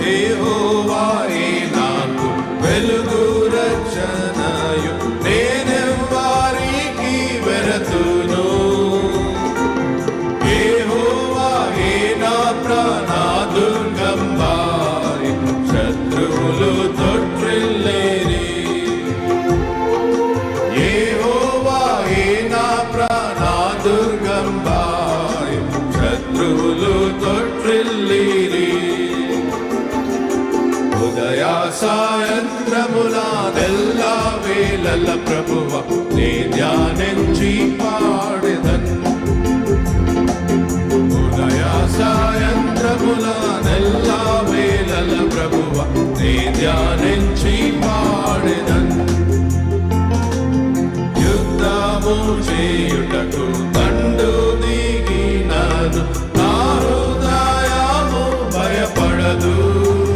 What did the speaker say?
యెహోవాయే నాకు వెలుగు రక్షణయు, నేనెవ్వారికి వెరతును. యెహోవాయే నా ప్రాణదుర్గంబాయ్, శత్రువులు తొట్టిల్లేరి. యెహోవాయే నా ప్రాణదుర్గంబాయ్, శత్రువులు తొట్టిల్లేరి. ఉదయ సాయంత్రములాదెల్లా వేళల ప్రభువ నీ ధ్యానించి పాడెదన్. ఉదయ సాయంత్రములాదెల్లా వేళల ప్రభువ నీ ధ్యానించి